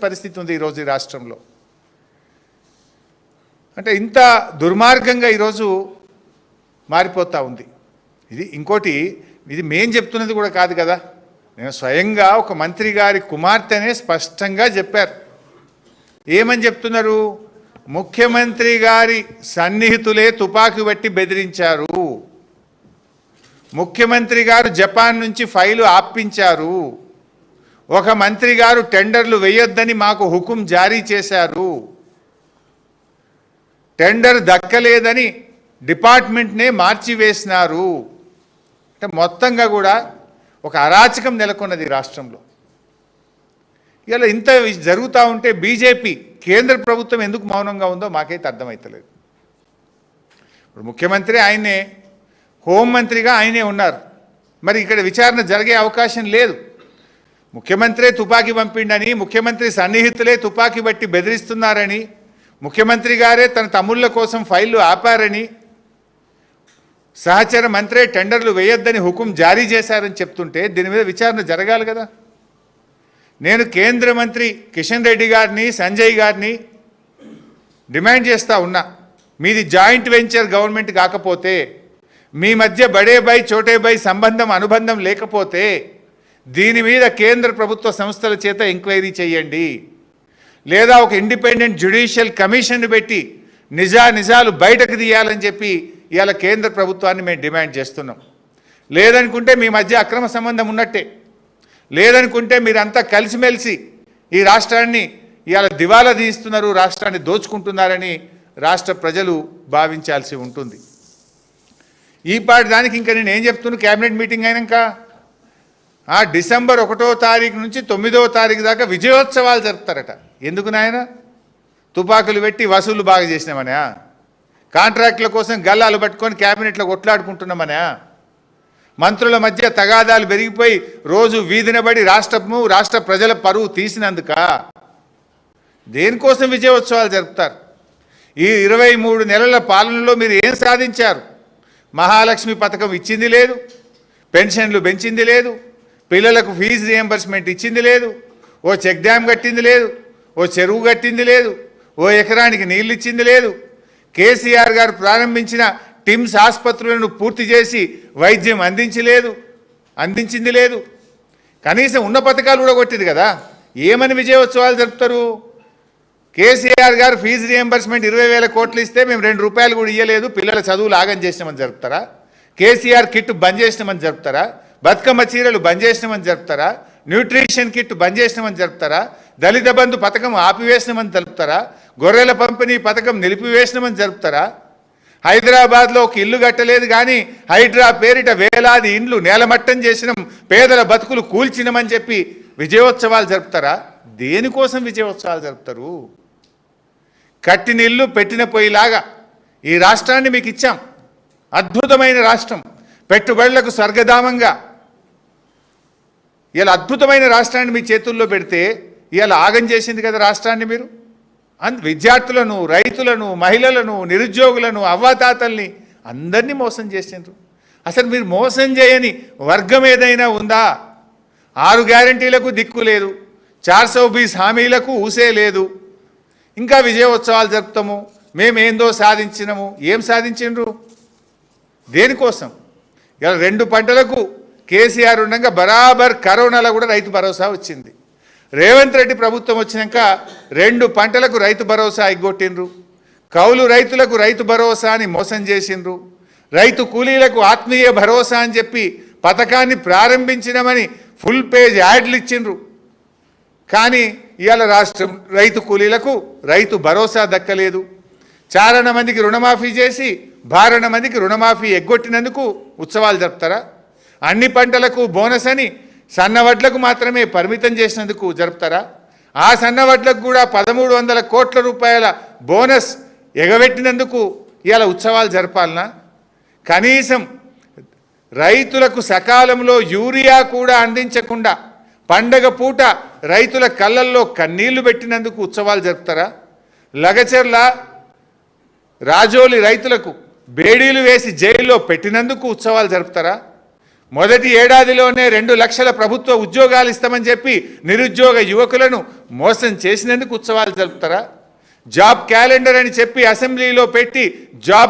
పరిస్థితి ఉంది ఈరోజు ఈ రాష్ట్రంలో. అంటే ఇంత దుర్మార్గంగా ఈరోజు మారిపోతూ ఉంది. ఇది ఇంకోటి, ఇది మేం చెప్తున్నది కూడా కాదు కదా, నేను స్వయంగా ఒక మంత్రి గారి కుమార్తెనే స్పష్టంగా చెప్పారు. ఏమని చెప్తున్నారు? ముఖ్యమంత్రి గారి సన్నిహితులే తుపాకీ బట్టి బెదిరించారు, ముఖ్యమంత్రి గారు జపాన్ నుంచి ఫైలు ఆపించారు, ఒక మంత్రి గారు టెండర్లు వేయొద్దని మాకు హుకుం జారీ చేశారు, టెండర్ దక్కలేదని డిపార్ట్మెంట్నే మార్చివేసినారు. అంటే మొత్తంగా కూడా ఒక అరాచకం నెలకొన్నది రాష్ట్రంలో. ఇలా ఇంత జరుగుతూ ఉంటే బీజేపీ కేంద్ర ప్రభుత్వం ఎందుకు మౌనంగా ఉందో మాకైతే అర్థమవుతలేదు. ఇప్పుడు ముఖ్యమంత్రి ఆయనే, హోంమంత్రిగా ఆయనే ఉన్నారు. మరి ఇక్కడ విచారణ జరిగే అవకాశం లేదు. ముఖ్యమంత్రే తుపాకీ పంపిండని, ముఖ్యమంత్రి సన్నిహితులే తుపాకీ బట్టి బెదిరిస్తున్నారని, ముఖ్యమంత్రి గారే తన తమ్ముళ్ళ కోసం ఫైళ్లు ఆపారని, సహచర మంత్రే టెండర్లు వేయొద్దని హుకుం జారీ చేశారని చెప్తుంటే దీని మీద విచారణ జరగాలి కదా. నేను కేంద్ర మంత్రి కిషన్ రెడ్డి గారిని, సంజయ్ గారిని డిమాండ్ చేస్తూ ఉన్నా, మీది జాయింట్ వెంచర్ గవర్నమెంట్ కాకపోతే, మీ మధ్య బడే బై చోటే బై సంబంధం అనుబంధం లేకపోతే దీని మీద కేంద్ర ప్రభుత్వ సంస్థల చేత ఎంక్వైరీ చేయండి, లేదా ఒక ఇండిపెండెంట్ జ్యుడిషియల్ కమిషన్ పెట్టి నిజాలు బయటకు తీయాలని చెప్పి ఇవాళ కేంద్ర ప్రభుత్వాన్ని మేము డిమాండ్ చేస్తున్నాం. లేదనుకుంటే మీ మధ్య అక్రమ సంబంధం ఉన్నట్టే, లేదనుకుంటే మీరంతా కలిసిమెలిసి ఈ రాష్ట్రాన్ని ఇవాళ దివాలా తీస్తున్నారు, రాష్ట్రాన్ని దోచుకుంటున్నారని రాష్ట్ర ప్రజలు భావించాల్సి ఉంటుంది. ఈ పాటి దానికి ఇంకా నేను ఏం చెప్తున్నాను, క్యాబినెట్ మీటింగ్ అయినాక డిసెంబర్ 1వ తారీఖు నుంచి 9వ తారీఖు దాకా విజయోత్సవాలు జరుపుతారట. ఎందుకు నాయన? తుపాకులు పెట్టి వసూలు బాగా చేసినామనా? కాంట్రాక్టుల కోసం గల్లాలు పట్టుకొని క్యాబినెట్లో కొట్లాడుకుంటున్నామనా? మంత్రుల మధ్య తగాదాలు పెరిగిపోయి రోజు వీధినబడి రాష్ట్ర ప్రజల పరువు తీసినందుక? దేనికోసం విజయోత్సవాలు జరుపుతారు? ఈ 23 నెలల పాలనలో మీరు ఏం సాధించారు? మహాలక్ష్మి పథకం ఇచ్చింది లేదు, పెన్షన్లు పెంచింది లేదు, పిల్లలకు ఫీజు రియంబర్స్మెంట్ ఇచ్చింది లేదు, ఓ చెక్ డ్యామ్ కట్టింది లేదు, ఓ చెరువు కట్టింది లేదు, ఓ ఎకరానికి నీళ్ళు ఇచ్చింది లేదు. కేసీఆర్ గారు ప్రారంభించిన టిమ్స్ ఆసుపత్రులను పూర్తి చేసి వైద్యం అందించింది లేదు. కనీసం ఉన్న పథకాలు కూడా కొట్టింది కదా. ఏమని విజయోత్సవాలు జరుపుతారు? కేసీఆర్ గారు ఫీజు రియంబర్స్మెంట్ 20,000 కోట్లు ఇస్తే మేము 2 రూపాయలు కూడా ఇవ్వలేదు, పిల్లల చదువులు ఆగం చేసినామని జరుపుతారా? కేసీఆర్ కిట్ బంద్ చేసినామని జరుపుతారా? బతుకమ్మ చీరలు బంద్ చేసినామని జరుపుతారా? న్యూట్రిషన్ కిట్ బంద్ చేసినామని జరుపుతారా? దళిత బంధు పథకం ఆపివేసినామని జరుపుతారా? గొర్రెల పంపిణీ పథకం నిలిపివేసినామని జరుపుతారా? హైదరాబాద్లో ఒక ఇల్లు కట్టలేదు కానీ హైడ్రా పేరిట వేలాది ఇండ్లు నేలమట్టం చేసినాం, పేదల బతుకులు కూల్చినామని చెప్పి విజయోత్సవాలు జరుపుతారా? దేనికోసం విజయోత్సవాలు జరుపుతారు? కట్టిన ఇల్లు పెట్టిన పొయ్యిలాగా ఈ రాష్ట్రాన్ని మీకు ఇచ్చాం. అద్భుతమైన రాష్ట్రం, పెట్టుబడులకు స్వర్గధామంగా ఇలా అద్భుతమైన రాష్ట్రాన్ని మీ చేతుల్లో పెడితే ఇలా ఆగం చేసింది కదా రాష్ట్రాన్ని. మీరు విద్యార్థులను, రైతులను, మహిళలను, నిరుద్యోగులను, అవ్వాతాతల్ని అందరినీ మోసం చేసిండ్రు. అసలు మీరు మోసం చేయని వర్గం ఏదైనా ఉందా? 6 గ్యారంటీలకు దిక్కు లేదు, 420 హామీలకు ఊసే లేదు. ఇంకా విజయోత్సవాలు జరుపుతాము, మేమేందో సాధించినాము. ఏం సాధించిండ్రు? దేనికోసం? ఇలా 2 పంటలకు కేసీఆర్ ఉండగా బరాబర్ కరోనాలో కూడా రైతు భరోసా వచ్చింది. రేవంత్ రెడ్డి ప్రభుత్వం వచ్చినాక 2 పంటలకు రైతు భరోసా ఎగ్గొట్టిండ్రు. కౌలు రైతులకు రైతు భరోసా అని మోసం చేసిండ్రు. రైతు కూలీలకు ఆత్మీయ భరోసా అని చెప్పి పథకాన్ని ప్రారంభించినామని ఫుల్ పేజ్ యాడ్లు ఇచ్చిండ్రు. కానీ ఇవాళ రాష్ట్రం రైతు కూలీలకు రైతు భరోసా దక్కలేదు. 4 మందికి రుణమాఫీ చేసి 12 మందికి రుణమాఫీ ఎగ్గొట్టినందుకు ఉత్సవాలు జరుపుతారా? అన్ని పంటలకు బోనస్ అని సన్నవడ్లకు మాత్రమే పరిమితం చేసినందుకు జరుపుతారా? ఆ సన్నవడ్లకు కూడా 1300 కోట్ల రూపాయల బోనస్ ఎగబెట్టినందుకు ఇవాళ ఉత్సవాలు జరపాలనా? కనీసం రైతులకు సకాలంలో యూరియా కూడా అందించకుండా పండగ పూట రైతుల కళ్ళల్లో కన్నీళ్లు పెట్టినందుకు ఉత్సవాలు జరుపుతారా? లగచర్ల రాజోలి రైతులకు బేడీలు వేసి జైల్లో పెట్టినందుకు ఉత్సవాలు జరుపుతారా? మొదటి ఏడాదిలోనే 2 లక్షల ప్రభుత్వ ఉద్యోగాలు ఇస్తామని చెప్పి నిరుద్యోగ యువకులను మోసం చేసినందుకు ఉత్సవాలు జరుపుతారా? జాబ్ క్యాలెండర్ అని చెప్పి అసెంబ్లీలో పెట్టి జాబ్